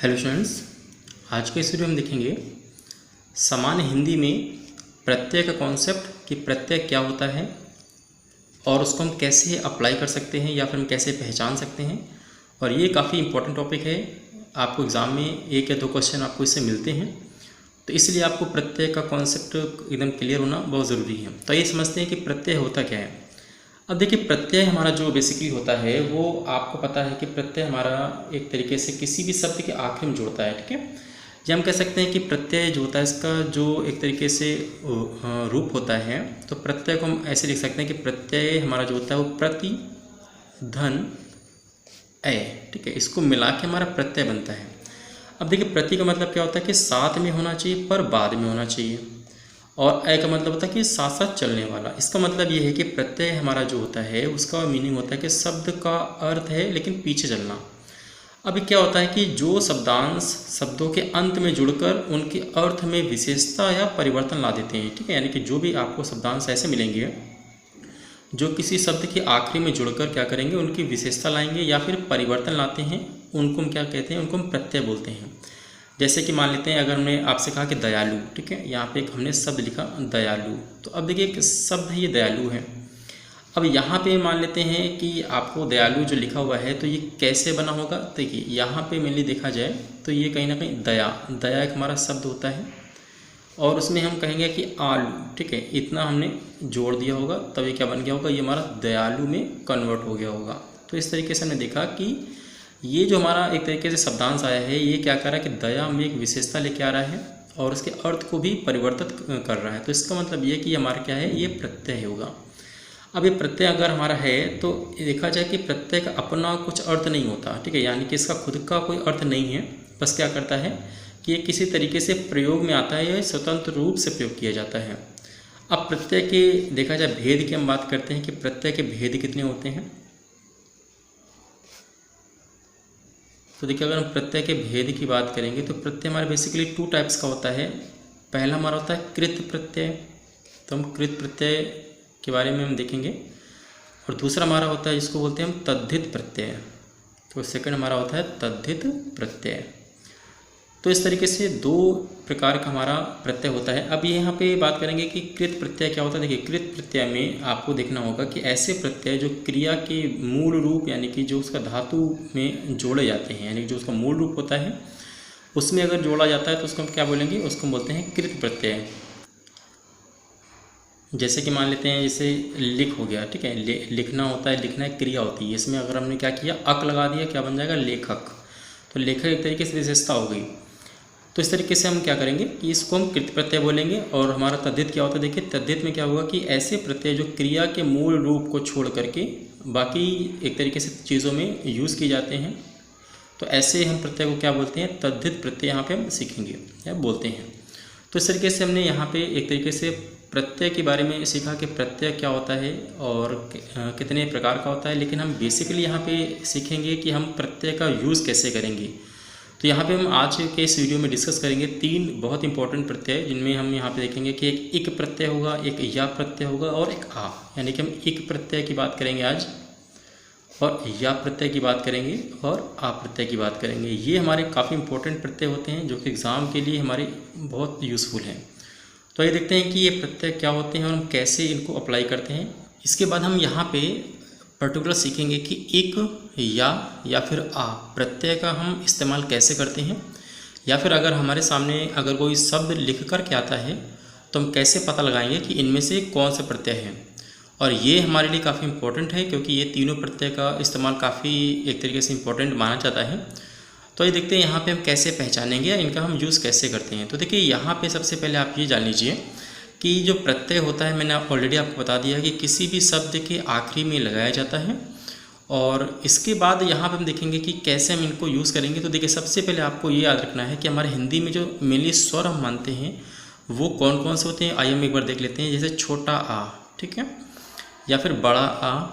Hello students, आज के इस वीडियो में देखेंगे सामान्य हिंदी में प्रत्यय का कॉन्सेप्ट कि प्रत्यय क्या होता है और उसको हम कैसे अप्लाई कर सकते हैं या फिर हम कैसे पहचान सकते हैं। और ये काफ़ी इंपॉर्टेंट टॉपिक है, आपको एग्ज़ाम में 1 या 2 क्वेश्चन आपको इससे मिलते हैं, तो इसलिए आपको प्रत्यय का कॉन्सेप्ट एकदम क्लियर होना बहुत ज़रूरी है। तो ये समझते हैं कि प्रत्यय होता क्या है। अब देखिए, प्रत्यय हमारा जो बेसिकली होता है वो आपको पता है कि प्रत्यय हमारा एक तरीके से किसी भी शब्द के आखिर में जुड़ता है। ठीक है, ये हम कह सकते हैं कि प्रत्यय जो होता है इसका जो एक तरीके से रूप होता है, तो प्रत्यय को हम ऐसे लिख सकते हैं कि प्रत्यय हमारा जो होता है वो प्रति धन ए, ठीक है, इसको मिला के हमारा प्रत्यय बनता है। अब देखिए, प्रति का मतलब क्या होता है कि साथ में होना चाहिए पर बाद में होना चाहिए, और ए का मतलब होता है कि साथ साथ चलने वाला। इसका मतलब ये है कि प्रत्यय हमारा जो होता है उसका मीनिंग होता है कि शब्द का अर्थ है लेकिन पीछे चलना। अभी क्या होता है कि जो शब्दांश शब्दों के अंत में जुड़कर उनके अर्थ में विशेषता या परिवर्तन ला देते हैं। ठीक है, यानी कि जो भी आपको शब्दांश ऐसे मिलेंगे जो किसी शब्द के आखिरी में जुड़कर क्या करेंगे, उनकी विशेषता लाएंगे या फिर परिवर्तन लाते हैं, उनको हम क्या कहते हैं, उनको हम प्रत्यय बोलते हैं। जैसे कि मान लेते हैं, अगर हमने आपसे कहा कि दयालु, ठीक है, यहाँ पे एक हमने शब्द लिखा दयालु, तो अब देखिए एक शब्द है ये दयालु है। अब यहाँ पे मान लेते हैं कि आपको दयालु जो लिखा हुआ है तो ये कैसे बना होगा। देखिए यहाँ पे मेनली देखा जाए तो ये कहीं ना कहीं दया एक हमारा शब्द होता है, और उसमें हम कहेंगे कि आलू, ठीक है, इतना हमने जोड़ दिया होगा तब ये क्या बन गया होगा, ये हमारा दयालु में कन्वर्ट हो गया होगा। तो इस तरीके से हमने देखा कि ये जो हमारा एक तरीके से शब्दांश आया है ये क्या कर रहा है कि दया में एक विशेषता लेके आ रहा है और उसके अर्थ को भी परिवर्तित कर रहा है। तो इसका मतलब ये कि हमारा क्या है, ये प्रत्यय होगा। अब ये प्रत्यय अगर हमारा है तो देखा जाए कि प्रत्यय का अपना कुछ अर्थ नहीं होता, ठीक है, यानी कि इसका खुद का कोई अर्थ नहीं है, बस क्या करता है कि ये किसी तरीके से प्रयोग में आता है या स्वतंत्र रूप से प्रयोग किया जाता है। अब प्रत्यय के देखा जाए भेद की हम बात करते हैं कि प्रत्यय के भेद कितने होते हैं। तो देखिए, अगर हम प्रत्यय के भेद की बात करेंगे तो प्रत्यय हमारे बेसिकली 2 टाइप्स का होता है। पहला हमारा होता है कृत प्रत्यय, तो हम कृत प्रत्यय के बारे में हम देखेंगे, और दूसरा हमारा होता है जिसको बोलते हैं हम तद्धित प्रत्यय। तो सेकंड हमारा होता है तद्धित प्रत्यय। तो इस तरीके से 2 प्रकार का हमारा प्रत्यय होता है। अब यहाँ पे बात करेंगे कि कृत प्रत्यय क्या होता है। देखिए, कृत प्रत्यय में आपको देखना होगा कि ऐसे प्रत्यय जो क्रिया के मूल रूप यानी कि जो उसका धातु में जोड़े जाते हैं, यानी जो उसका मूल रूप होता है उसमें अगर जोड़ा जाता है तो उसको हम क्या बोलेंगे, उसको बोलते हैं कृत प्रत्यय। जैसे कि मान लेते हैं, जैसे लिख हो गया, ठीक है, लिखना होता है, लिखना एक क्रिया होती है, इसमें अगर हमने क्या किया, अक लगा दिया, क्या बन जाएगा, लेखक। तो लेखक एक तरीके से विशेषता हो गई। तो इस तरीके से हम क्या करेंगे कि इसको हम कृत प्रत्यय बोलेंगे। और हमारा तद्धित क्या होता है, देखिए तद्धित में क्या होगा कि ऐसे प्रत्यय जो क्रिया के मूल रूप को छोड़ करके बाकी एक तरीके से चीज़ों में यूज़ किए जाते हैं, तो ऐसे हम प्रत्यय को क्या बोलते हैं, तद्धित प्रत्यय यहाँ पे हम सीखेंगे या बोलते हैं। तो इस तरीके से हमने यहाँ पे एक तरीके से प्रत्यय के बारे में सीखा कि प्रत्यय क्या होता है और कितने प्रकार का होता है, लेकिन हम बेसिकली यहाँ पे सीखेंगे कि हम प्रत्यय का यूज़ कैसे करेंगे। तो यहाँ पे हम आज के इस वीडियो में डिस्कस करेंगे 3 बहुत इंपॉर्टेंट प्रत्यय, जिनमें हम यहाँ पे देखेंगे कि एक इक प्रत्यय होगा, एक या प्रत्यय होगा और एक आ, यानी कि हम इक प्रत्यय की बात करेंगे आज, और या प्रत्यय की बात करेंगे और आ प्रत्यय की बात करेंगे। ये हमारे काफ़ी इंपॉर्टेंट प्रत्यय होते हैं जो कि एग्ज़ाम के लिए हमारे बहुत यूज़फुल हैं। तो ये देखते हैं कि ये प्रत्यय क्या होते हैं और हम कैसे इनको अप्लाई करते हैं। इसके बाद हम यहाँ पे पर्टिकुलर सीखेंगे कि एक या फिर आ प्रत्यय का हम इस्तेमाल कैसे करते हैं, या फिर अगर हमारे सामने अगर कोई शब्द लिख कर के आता है तो हम कैसे पता लगाएंगे कि इनमें से कौन सा प्रत्यय है। और ये हमारे लिए काफ़ी इंपॉर्टेंट है क्योंकि ये तीनों प्रत्यय का इस्तेमाल काफ़ी एक तरीके से इम्पोर्टेंट माना जाता है। तो ये देखते हैं यहाँ पे हम कैसे पहचानेंगे या इनका हम यूज़ कैसे करते हैं। तो देखिए, यहाँ पे सबसे पहले आप ये जान लीजिए कि जो प्रत्यय होता है, मैंने ऑलरेडी आपको बता दिया कि किसी भी शब्द के आखिरी में लगाया जाता है, और इसके बाद यहाँ पे हम देखेंगे कि कैसे हम इनको यूज़ करेंगे। तो देखिए, सबसे पहले आपको ये याद रखना है कि हमारे हिंदी में जो मेनली स्वर हम मानते हैं वो कौन कौन से होते हैं। आइए हम एक बार देख लेते हैं। जैसे छोटा आ, ठीक है, या फिर बड़ा आ,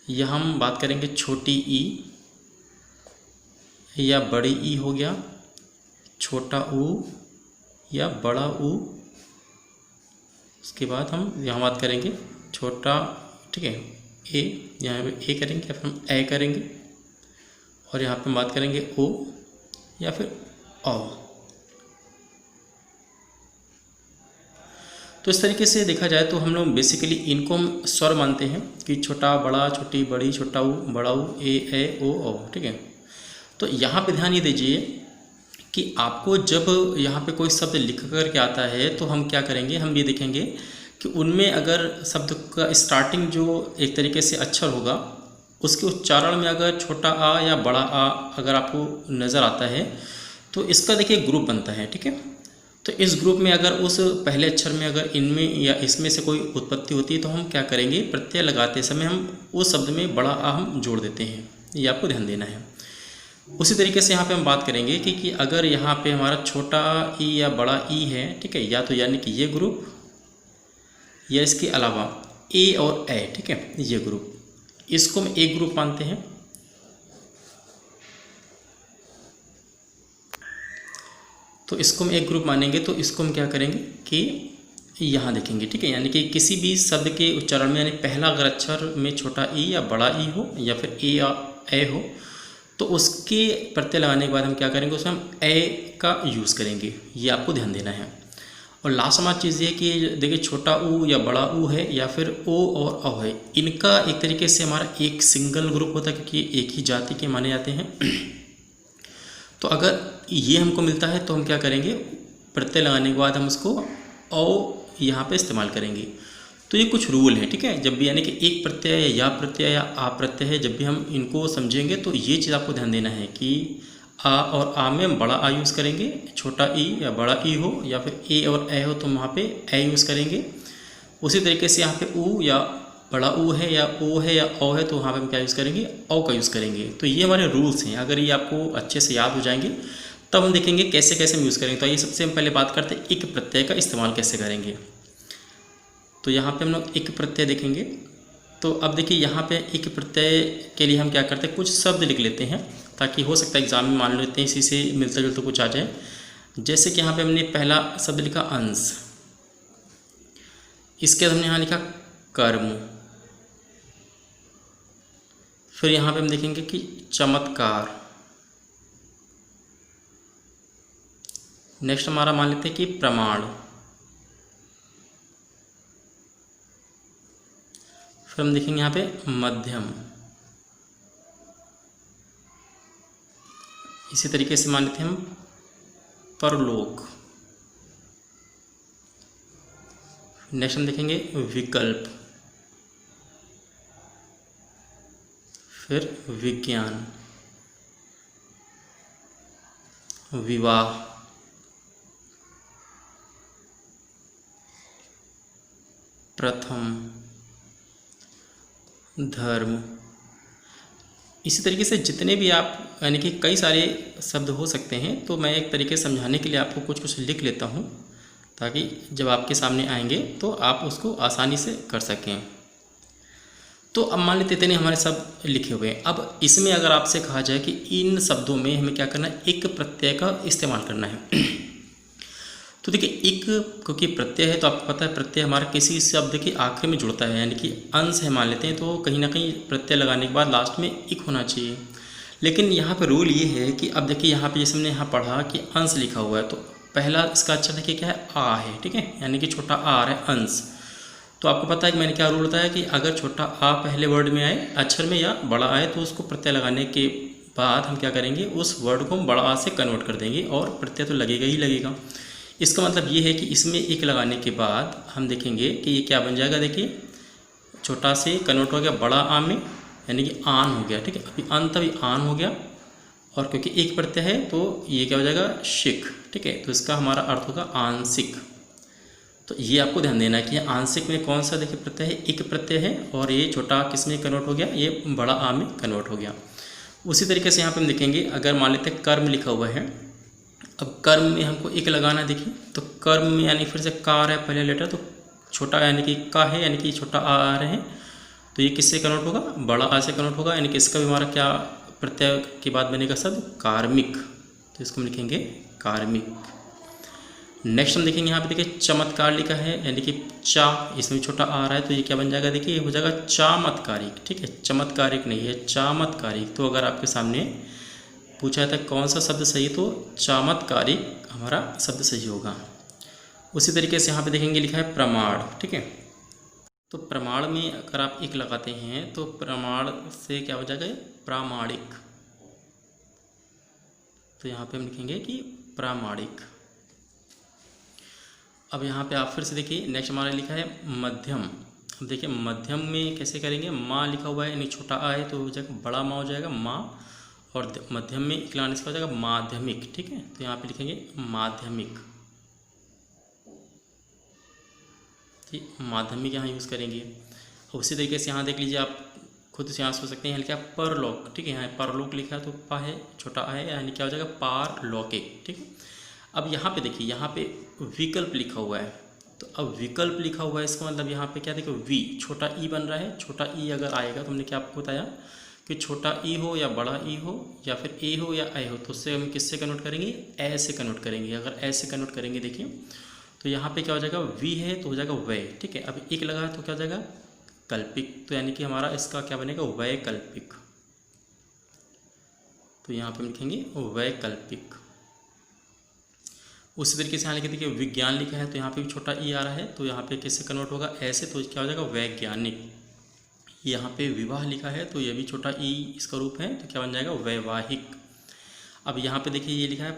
या हम बात करेंगे छोटी ई या बड़ी ई हो गया, छोटा ऊ या बड़ा ऊ। उसके बाद हम यहाँ बात करेंगे छोटा, ठीक है, ए, यहाँ पे ए करेंगे या फिर हम ए करेंगे, और यहाँ पे हम बात करेंगे ओ या फिर औ। तो इस तरीके से देखा जाए तो हम लोग बेसिकली इनको हम स्वर मानते हैं कि छोटा बड़ा, छोटी बड़ी, छोटा ऊ बड़ा ऊ, ए ओ औ, ठीक है। तो यहाँ पे ध्यान ये दीजिए कि आपको जब यहाँ पे कोई शब्द लिख कर के आता है तो हम क्या करेंगे, हम ये देखेंगे कि उनमें अगर शब्द का स्टार्टिंग जो एक तरीके से अक्षर होगा उसके उच्चारण में अगर छोटा आ या बड़ा आ अगर आपको नज़र आता है तो इसका देखिए ग्रुप बनता है, ठीक है। तो इस ग्रुप में अगर उस पहले अक्षर में अगर इनमें या इसमें से कोई उत्पत्ति होती है तो हम क्या करेंगे, प्रत्यय लगाते समय हम उस शब्द में बड़ा आ हम जोड़ देते हैं, ये आपको ध्यान देना है। उसी तरीके से यहाँ पे हम बात करेंगे कि अगर यहाँ पे हमारा छोटा ई या बड़ा ई है, ठीक है, या तो यानी कि ये ग्रुप या इसके अलावा ए और ए, ठीक है, ये ग्रुप, इसको हम एक ग्रुप मानते हैं। तो इसको हम एक ग्रुप मानेंगे तो इसको हम क्या करेंगे कि यहाँ देखेंगे, ठीक है, यानी कि किसी भी शब्द के उच्चारण में यानी पहला अगर अक्षर में छोटा ई या बड़ा ई हो या फिर ए या ए हो तो उसके प्रत्यय लगाने के बाद हम क्या करेंगे, उसमें हम ए का यूज़ करेंगे, ये आपको ध्यान देना है। और लास्ट हमारी चीज़ ये कि देखिए छोटा ऊ या बड़ा ऊ है या फिर ओ और औ है, इनका एक तरीके से हमारा एक सिंगल ग्रुप होता है क्योंकि एक ही जाति के माने जाते हैं। तो अगर ये हमको मिलता है तो हम क्या करेंगे, प्रत्यय लगाने के बाद हम उसको औ यहाँ पे इस्तेमाल करेंगे। तो ये कुछ रूल है, ठीक है, जब भी यानी कि एक प्रत्यय या प्रत्यय या आ प्रत्यय है, जब भी हम इनको समझेंगे तो ये चीज़ आपको ध्यान देना है कि आ और आ में हम बड़ा आ यूज़ करेंगे, छोटा ई या बड़ा ई हो या फिर ए और ए हो तो हम वहाँ पे ए यूज़ करेंगे। उसी तरीके से यहाँ पे ऊ या बड़ा ऊ है या ओ है या औ है तो वहाँ पे हम क्या यूज़ करेंगे, औ का यूज़ करेंगे। तो ये हमारे रूल्स हैं, अगर ये आपको अच्छे से याद हो जाएंगे तब हम देखेंगे कैसे कैसे हम यूज़ करेंगे। तो आइए सबसे हम पहले बात करते हैं एक प्रत्यय का इस्तेमाल कैसे करेंगे। तो यहाँ पे हम लोग एक प्रत्यय देखेंगे। तो अब देखिए यहाँ पे एक प्रत्यय के लिए हम क्या करते हैं, कुछ शब्द लिख लेते हैं ताकि हो सकता है एग्जाम में मान लेते हैं इसी से मिलता जुलता कुछ आ जाए। जैसे कि यहाँ पे हमने पहला शब्द लिखा अंश, इसके बाद हमने यहाँ लिखा कर्म, फिर यहाँ पे हम देखेंगे कि चमत्कार, नेक्स्ट हमारा मान लेते हैं कि प्रमाण, फिर हम देखेंगे यहाँ पे मध्यम, इसी तरीके से मान लेते हैं हम परलोक, नेक्स्ट हम देखेंगे विकल्प, फिर विज्ञान, विवाह, प्रथम, धर्म। इसी तरीके से जितने भी आप यानी कि कई सारे शब्द हो सकते हैं। तो मैं एक तरीके से समझाने के लिए आपको कुछ कुछ लिख लेता हूँ ताकि जब आपके सामने आएंगे तो आप उसको आसानी से कर सकें। तो अब मान लेते इतने हमारे शब्द लिखे हुए हैं। अब इसमें अगर आपसे कहा जाए कि इन शब्दों में हमें क्या करना है, एक प्रत्यय का इस्तेमाल करना है। तो देखिए एक क्योंकि प्रत्यय है तो आपको पता है प्रत्यय हमारा किसी शब्द के आखिर में जुड़ता है, यानी कि अंश है मान लेते हैं तो कहीं ना कहीं प्रत्यय लगाने के बाद लास्ट में एक होना चाहिए। लेकिन यहाँ पे रूल ये है कि अब देखिए यहाँ पे जैसे हमने यहाँ पढ़ा कि अंश लिखा हुआ है तो पहला इसका अक्षर देखिए क्या है, आ है, ठीक है, यानी कि छोटा आ है अंश। तो आपको पता है कि मैंने क्या रूल बताया कि अगर छोटा आ पहले वर्ड में आए अक्षर में या बड़ा आए तो उसको प्रत्यय लगाने के बाद हम क्या करेंगे, उस वर्ड को हम बड़ा आ से कन्वर्ट कर देंगे और प्रत्यय तो लगेगा ही लगेगा। इसका मतलब ये है कि इसमें एक लगाने के बाद हम देखेंगे कि ये क्या बन जाएगा। देखिए छोटा से कन्वर्ट हो गया बड़ा आ में, यानी कि आन हो गया, ठीक है, अभी अंत अभी आन हो गया और क्योंकि एक प्रत्यय है तो ये क्या हो जाएगा, शिक, ठीक है। तो इसका हमारा अर्थ होगा आंशिक। तो ये आपको ध्यान देना है कि आंशिक में कौन सा देखिए प्रत्यय है, एक प्रत्यय है और ये छोटा किस में कन्वर्ट हो गया, ये बड़ा आ में कन्वर्ट हो गया। उसी तरीके से यहाँ पर हम देखेंगे अगर मान लेते हैं कर्म लिखा हुआ है, अब कर्म में हमको एक लगाना, देखिए तो कर्म में यानी फिर से कार है पहले लेटर तो छोटा यानी कि का है यानी कि छोटा आ रहे हैं तो ये किससे कन्वर्ट होगा, बड़ा आ से कन्वर्ट होगा, यानी कि इसका भी हमारा क्या प्रत्यय के बाद बनेगा शब्द कार्मिक। तो इसको हम लिखेंगे कार्मिक। नेक्स्ट हम देखेंगे यहाँ पे देखिए चमत्कार लिखा है यानी कि चा, इसमें छोटा आ रहा है तो ये क्या बन जाएगा, देखिए ये हो जाएगा चामत्कारिक, ठीक है, चमत्कारिक नहीं है चामत्कारिक। तो अगर आपके सामने पूछा था कौन सा शब्द सही, तो चमत्कारिक हमारा शब्द सही होगा। उसी तरीके से यहाँ पे देखेंगे लिखा है प्रमाण, ठीक है। तो प्रमाण में अगर आप एक लगाते हैं तो प्रमाण से क्या हो जाएगा, प्रामाणिक। तो यहाँ पे हम लिखेंगे कि प्रामाणिक। अब यहाँ पे आप फिर से देखिए नेक्स्ट हमारा लिखा है मध्यम। अब देखिए मध्यम में कैसे करेंगे, माँ लिखा हुआ है यानी छोटा आ है तो हो जाएगा बड़ा माँ हो जाएगा माँ, और मध्यम में एक लाने से हो जाएगा माध्यमिक, ठीक है। तो यहाँ पे लिखेंगे माध्यमिक, ठीक, माध्यमिक यहाँ यूज़ करेंगे। उसी तरीके से यहाँ देख लीजिए आप खुद से यहाँ सोच सकते हैं, यहाँ लिखा है परलोक, ठीक है। यहाँ परलोक लिखा है तो पा है छोटा आ है यानी क्या हो जाएगा पारलौकिक, ठीक है। अब यहाँ पे देखिए यहाँ पे विकल्प लिखा हुआ है, तो अब विकल्प लिखा हुआ है इसका मतलब यहाँ पे क्या देखो वी छोटा ई बन रहा है। छोटा ई अगर आएगा तो हमने क्या आपको बताया कि छोटा ई हो या बड़ा ई हो या फिर ए हो या आई हो तो उससे हम किससे कन्वर्ट करेंगे, ए से कन्वर्ट करेंगे। अगर ए से कन्वर्ट करेंगे देखिए तो यहाँ पे क्या हो जाएगा वी है तो हो जाएगा वै, ठीक है। अब एक लगा है तो क्या हो जाएगा कल्पिक, तो यानी कि हमारा इसका क्या बनेगा वैकल्पिक। तो यहाँ पे हम लिखेंगे वैकल्पिक। उसी तरीके से यहाँ लिखे देखिए विज्ञान लिखा है तो यहाँ पे भी छोटा ई आ रहा है तो यहाँ पे किससे कन्वर्ट होगा ऐसे, तो क्या हो जाएगा वैज्ञानिक। यहाँ पे विवाह लिखा है तो ये भी छोटा ई इसका रूप है तो क्या बन जाएगा वैवाहिक। अब यहाँ पे देखिए ये लिखा है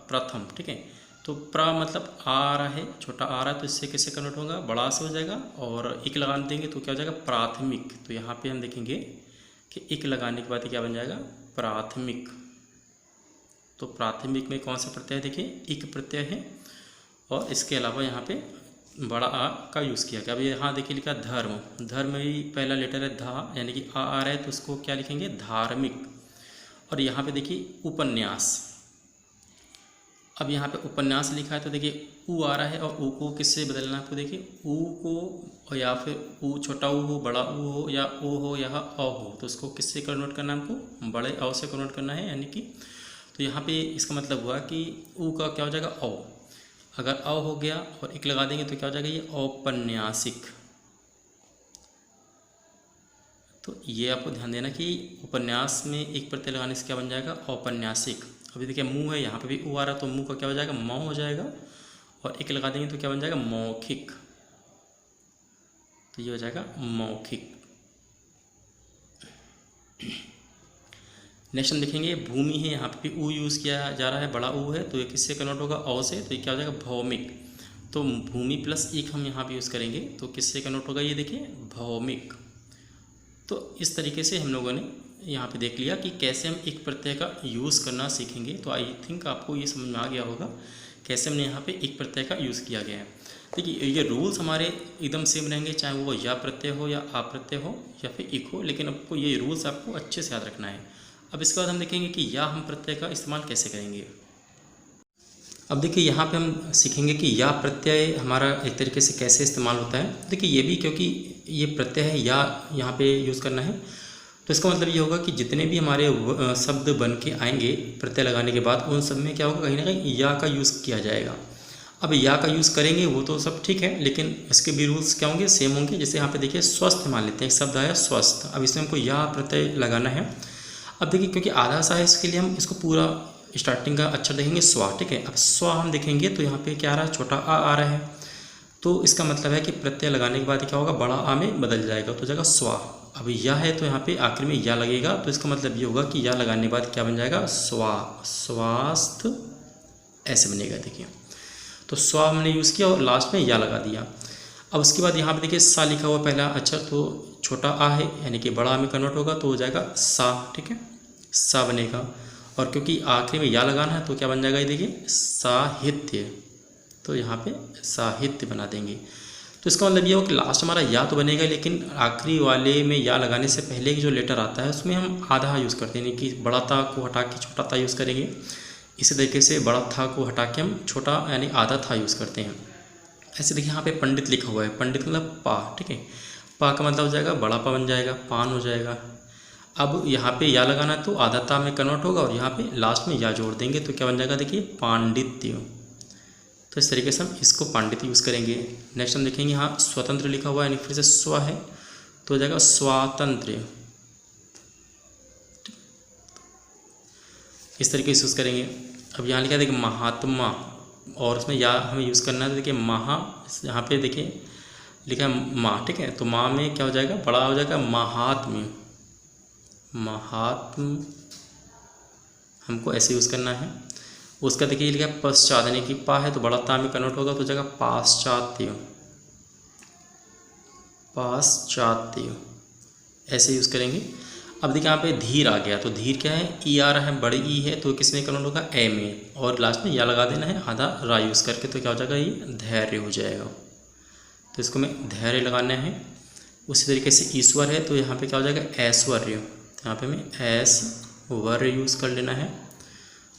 प्रथम, ठीक है। तो प्र मतलब आ रहा है छोटा आ रहा है तो इससे किससे कन्वर्ट होगा बड़ा से हो जाएगा, और एक लगा देंगे तो क्या हो जाएगा प्राथमिक। तो यहाँ पे हम देखेंगे कि एक लगाने के बाद क्या बन जाएगा प्राथमिक। तो प्राथमिक में कौन सा प्रत्यय देखिए इक प्रत्यय है, और इसके अलावा यहाँ पे बड़ा आ का यूज़ किया गया। अब यहाँ देखिए लिखा धर्म, धर्म में भी पहला लेटर है धा यानी कि आ रहा है तो उसको क्या लिखेंगे धार्मिक। और यहाँ पे देखिए उपन्यास, अब यहाँ पे उपन्यास लिखा है तो देखिए ऊ आ रहा है और ऊ को किससे बदलना है आपको देखिए ऊ को, या फिर ऊ छोटा ऊ हो बड़ा ऊ हो या ओ हो या अ हो, तो उसको किससे कन्वर्ट करना है हमको बड़े अ से कन्वर्ट करना है यानी कि। तो यहाँ पे इसका मतलब हुआ कि ऊ का क्या हो जाएगा औ, अगर अ हो गया और एक लगा देंगे तो क्या हो जाएगा ये औपन्यासिक। तो ये आपको ध्यान देना कि उपन्यास में एक प्रत्यय लगाने से क्या बन जाएगा औपन्यासिक। अभी देखिए मुँह है यहाँ पे भी ऊ आ रहा है तो मुँह का क्या हो जाएगा मौ हो जाएगा, और एक लगा देंगे तो क्या बन जाएगा मौखिक। तो ये हो जाएगा मौखिक। नेक्स्ट हम देखेंगे भूमि है, यहाँ पे भी ऊ यूज़ किया जा रहा है बड़ा ऊ है तो ये किससे कन्वर्ट होगा औ से, तो ये क्या हो जाएगा भौमिक। तो भूमि प्लस एक हम यहाँ पे यूज़ करेंगे तो किससे कन्वर्ट होगा ये देखिए भौमिक। तो इस तरीके से हम लोगों ने यहाँ पे देख लिया कि कैसे हम एक प्रत्यय का यूज़ करना सीखेंगे। तो आई थिंक आपको ये समझ में आ गया होगा कैसे हमने यहाँ पे एक प्रत्यय का यूज़ किया गया है। देखिए ये रूल्स हमारे एकदम सेम रहेंगे चाहे वो या प्रत्यय हो या अप्रत्यय हो या फिर एक हो, लेकिन आपको ये रूल्स आपको अच्छे से याद रखना है। अब इसके बाद हम देखेंगे कि या हम प्रत्यय का इस्तेमाल कैसे करेंगे। अब देखिए यहाँ पे हम सीखेंगे कि या प्रत्यय हमारा एक तरीके से कैसे इस्तेमाल होता है। देखिए ये भी क्योंकि ये प्रत्यय है या यहाँ पे यूज़ करना है तो इसका मतलब ये होगा कि जितने भी हमारे शब्द बन के आएंगे प्रत्यय लगाने के बाद उन सब में क्या होगा कहीं ना कहीं या का यूज़ किया जाएगा। अब या का यूज़ करेंगे वो तो सब ठीक है, लेकिन इसके भी रूल्स क्या होंगे सेम होंगे। जैसे यहाँ पे देखिए स्वस्थ मान लेते हैं, एक शब्द आया स्वस्थ, अब इसमें हमको या प्रत्यय लगाना है। अब देखिए क्योंकि आधा सा है इसके लिए हम इसको पूरा स्टार्टिंग का अक्षर देखेंगे स्वा, ठीक है। अब स्वा हम देखेंगे तो यहाँ पे क्या आ रहा है छोटा आ रहा है, तो इसका मतलब है कि प्रत्यय लगाने के बाद क्या होगा बड़ा आ में बदल जाएगा तो जाएगा स्वा। अब या है तो यहाँ पे आखिर में या लगेगा तो इसका मतलब ये होगा कि या लगाने के बाद क्या बन जाएगा स्वा, स्वास्थ्य ऐसे बनेगा। देखिए तो स्वा हमने यूज़ किया और लास्ट में या लगा दिया। अब उसके बाद यहाँ पे देखिए सा लिखा हुआ पहला अक्षर तो छोटा आ है यानी कि बड़ा आ में कन्वर्ट होगा तो हो जाएगा सा, ठीक है सा बनेगा। और क्योंकि आखिरी में या लगाना है तो क्या बन जाएगा ये देखिए साहित्य, तो यहाँ पे साहित्य बना देंगे। तो इसका मतलब ये हो कि लास्ट हमारा या तो बनेगा लेकिन आखिरी वाले में या लगाने से पहले की जो लेटर आता है उसमें हम आधा यूज़ करते हैं, यानी कि बड़ा था को हटा के छोटा था यूज़ करेंगे। इसी तरीके से बड़ा था को हटा के हम छोटा यानी आधा था यूज़ करते हैं। ऐसे देखिए यहाँ पे पंडित लिखा हुआ है, पंडित मतलब पा, ठीक है पा का मतलब हो जाएगा बड़ा पा बन जाएगा पान हो जाएगा। अब यहाँ पे या लगाना तो आधा ता में कन्वर्ट होगा और यहाँ पे लास्ट में या जोड़ देंगे तो क्या बन जाएगा देखिए पांडित्य। तो इस तरीके से हम इसको पांडित्य यूज़ करेंगे। नेक्स्ट हम देखेंगे यहाँ स्वतंत्र लिखा हुआ है यानी फिर से स्व है तो हो जाएगा स्वातंत्र्य। इस तरीके से यूज़ करेंगे। अब यहाँ लिखा है देखिए महात्मा, और उसमें या हमें यूज़ करना है। तो देखिए महा, यहाँ पे देखिए लिखा है माँ, ठीक है। तो माँ में क्या हो जाएगा, बड़ा हो जाएगा महात्म्य, महात्म हमको ऐसे यूज़ करना है। उसका देखिए लिखा है पश्चात, यानी कि पा है तो बड़ा ता में कन्वर्ट होगा तो जगह पाश्चात्य, पाश्चात्य ऐसे यूज़ करेंगे। अब देखिए यहाँ पे धीर आ गया, तो धीर क्या है, ई आ रहा है, बड़ी ई है, तो किसमें कन्वर्ट होगा, ए में, और लास्ट में या लगा देना है आधा रा यूज़ करके, तो क्या हो जाएगा, ये धैर्य हो जाएगा। तो इसको में धैर्य लगाना है। उसी तरीके से ईश्वर है तो यहाँ पे क्या हो जाएगा, ऐश्वर्य, यहाँ पे हमें ऐश्वर्य यूज़ कर लेना है।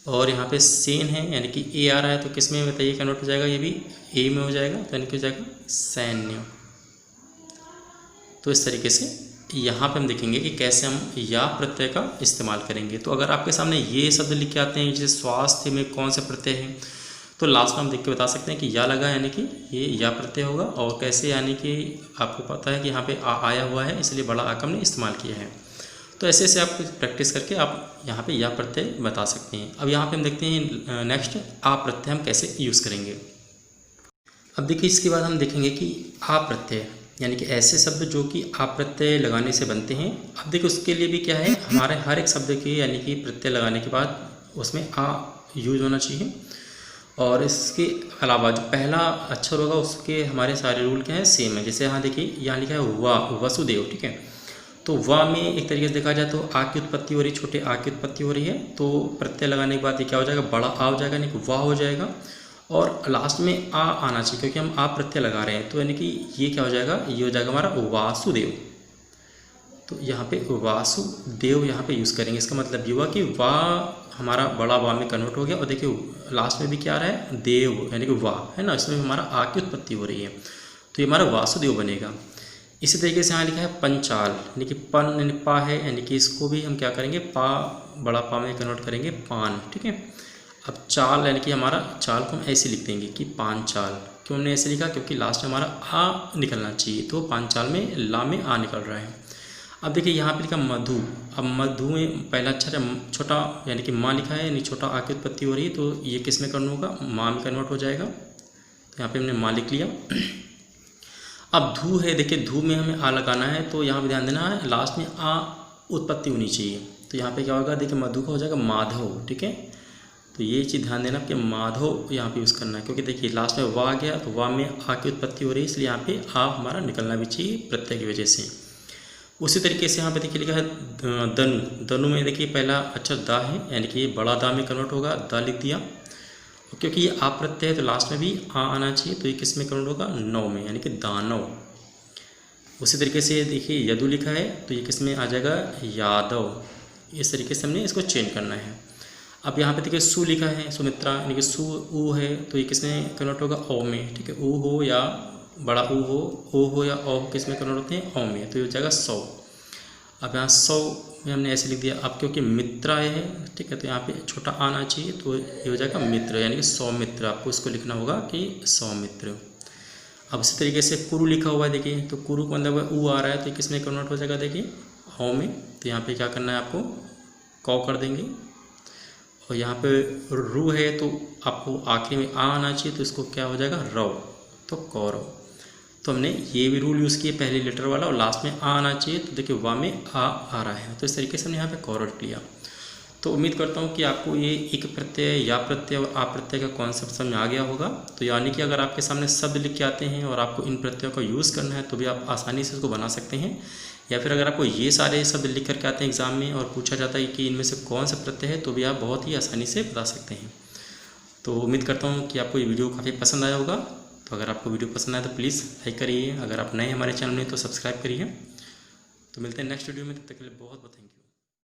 और यहाँ पे सेन है, यानी कि ए आ रहा है, तो किस में बताइए कन्वर्ट हो जाएगा, ये भी ए में हो जाएगा, तो यानी कि हो जाएगा सैन्य। तो इस तरीके से यहाँ पे हम देखेंगे कि कैसे हम या प्रत्यय का इस्तेमाल करेंगे। तो अगर आपके सामने ये शब्द लिख के आते हैं, जैसे स्वास्थ्य में कौन सा प्रत्यय है, तो लास्ट में हम देख के बता सकते हैं कि या लगा, यानी कि ये या प्रत्यय होगा। और कैसे, यानी कि आपको पता है कि यहाँ पे आया हुआ है, इसलिए बड़ा आ का हमने इस्तेमाल किया है। तो ऐसे ऐसे आप प्रैक्टिस करके आप यहाँ पे या प्रत्यय बता सकते हैं। अब यहाँ पे हम देखते हैं नेक्स्ट आ प्रत्यय हम कैसे यूज़ करेंगे। अब देखिए इसके बाद हम देखेंगे कि आ प्रत्यय, यानी कि ऐसे शब्द जो कि आ प्रत्यय लगाने से बनते हैं। अब देखिए उसके लिए भी क्या है, हमारे हर एक शब्द के यानी कि प्रत्यय लगाने के बाद उसमें आ यूज होना चाहिए। और इसके अलावा जो पहला अक्षर होगा उसके हमारे सारे रूल क्या है, सेम है। जैसे यहाँ देखिए यहाँ लिखा है वा, वसुदेव, ठीक है। तो वा में एक तरीके से देखा जाए तो आ की उत्पत्ति हो रही, छोटे आ की उत्पत्ति हो रही है, तो प्रत्यय लगाने के बाद ये क्या हो जाएगा, बड़ा आ हो जाएगा, यानी कि वाह हो जाएगा। और लास्ट में आ आना चाहिए क्योंकि हम आ प्रत्यय लगा रहे हैं, तो यानी कि ये क्या हो जाएगा, ये हो जाएगा हमारा वासुदेव। तो यहाँ पे वासुदेव यहाँ पे यूज़ करेंगे। इसका मतलब ये हुआ कि वाह हमारा बड़ा वाह में कन्वर्ट हो गया। और देखिए लास्ट में भी क्या आ रहा है, देव, यानी कि वाह है ना, इसमें हमारा आ की उत्पत्ति हो रही है, तो ये हमारा वासुदेव बनेगा। इसी तरीके से यहाँ लिखा है पंचाल, यानी कि पन यानी पा है, यानी कि इसको भी हम क्या करेंगे, पा बड़ा पा में कन्वर्ट करेंगे पान, ठीक है। अब चाल, यानी कि हमारा चाल को हम ऐसे लिख देंगे कि पांचाल। क्यों हमने ऐसे लिखा, क्योंकि लास्ट में हमारा आ निकलना चाहिए, तो पांचाल में ला में आ निकल रहा है। अब देखिए यहाँ पे लिखा मधु। अब मधु में पहला अक्षर है छोटा, यानी कि माँ लिखा है, यानी छोटा आ की उत्पत्ति हो रही है, तो ये किस में कन्वर्ट होगा, माँ में कन्वर्ट हो जाएगा। तो यहाँ पे हमने माँ लिख लिया। अब धू है, देखिए धू में हमें आ लगाना है, तो यहाँ पे ध्यान देना है लास्ट में आ उत्पत्ति होनी चाहिए। तो यहाँ पे क्या होगा, देखिए मधु का हो जाएगा माधव, ठीक है। तो ये चीज़ ध्यान देना कि माधव यहाँ पे यूज़ करना है, क्योंकि देखिए लास्ट में वाह गया, तो वाह में आ की उत्पत्ति हो रही है, इसलिए यहाँ पे आ हमारा निकलना भी चाहिए प्रत्यय की वजह से। उसी तरीके से यहाँ पे देखिए लिखा है दनु। दनु में देखिए पहला अक्षर दा है, यानी कि ये बड़ा दा में कन्वर्ट होगा, दा लिख दिया। क्योंकि ये आ प्रत्यय है तो लास्ट में भी आ आना चाहिए, तो ये किस में कन्वर्ट होगा, नौ में, यानी कि दानव। उसी तरीके से देखिए यदु लिखा है, तो ये किस में आ जाएगा, यादव। इस तरीके से हमने इसको चेंज करना है। अब यहाँ पे देखिए सु लिखा है, सुमित्रा, यानी कि सु ऊ है, तो ये किस में कन्वर्ट होगा, ओ में, ठीक है। ऊ हो या बड़ा ऊ हो, ओ हो या ओ किस में कन्वर्ट होते हैं, ओ में, तो ये हो जाएगा 100। अब यहाँ 100 में हमने ऐसे लिख दिया। अब क्योंकि मित्रा है, ठीक है, तो यहाँ पे छोटा आना चाहिए, तो ये हो जाएगा मित्र, यानी कि सौमित्र। आपको इसको लिखना होगा कि सौमित्र। अब इसी तरीके से कुरु लिखा हुआ है, देखिए, तो कुरु का मतलब ऊ आ रहा है, तो किस में कन्वर्ट हो जाएगा, देखिए ओ में। तो यहाँ पे क्या करना है, आपको कौ कर देंगे। और यहाँ पे रू है, तो आपको आखिरी में आ आना चाहिए, तो इसको क्या हो जाएगा, रव, तो कौरव। तो हमने ये भी रूल यूज़ किए, पहले लेटर वाला, और लास्ट में आ आना चाहिए, तो देखिए वा में आ रहा है, तो इस तरीके से हमने यहाँ पे कौरव लिख लिया। तो उम्मीद करता हूँ कि आपको ये एक प्रत्यय, या प्रत्यय और आ प्रत्यय का कॉन्सेप्ट समझ में आ गया होगा। तो यानी कि अगर आपके सामने शब्द लिख के आते हैं और आपको इन प्रत्ययों का यूज़ करना है, तो भी आप आसानी से इसको बना सकते हैं। या फिर अगर आपको ये सारे शब्द लिख करके आते हैं एग्ज़ाम में और पूछा जाता है कि इनमें से कौन सा प्रत्यय है, तो भी आप बहुत ही आसानी से बता सकते हैं। तो उम्मीद करता हूँ कि आपको ये वीडियो काफ़ी पसंद आया होगा। तो अगर आपको वीडियो पसंद आए तो प्लीज़ लाइक करिए, अगर आप नए हमारे चैनल में तो सब्सक्राइब करिए। तो मिलते हैं नेक्स्ट वीडियो में, तब तक के लिए बहुत बहुत थैंक यू।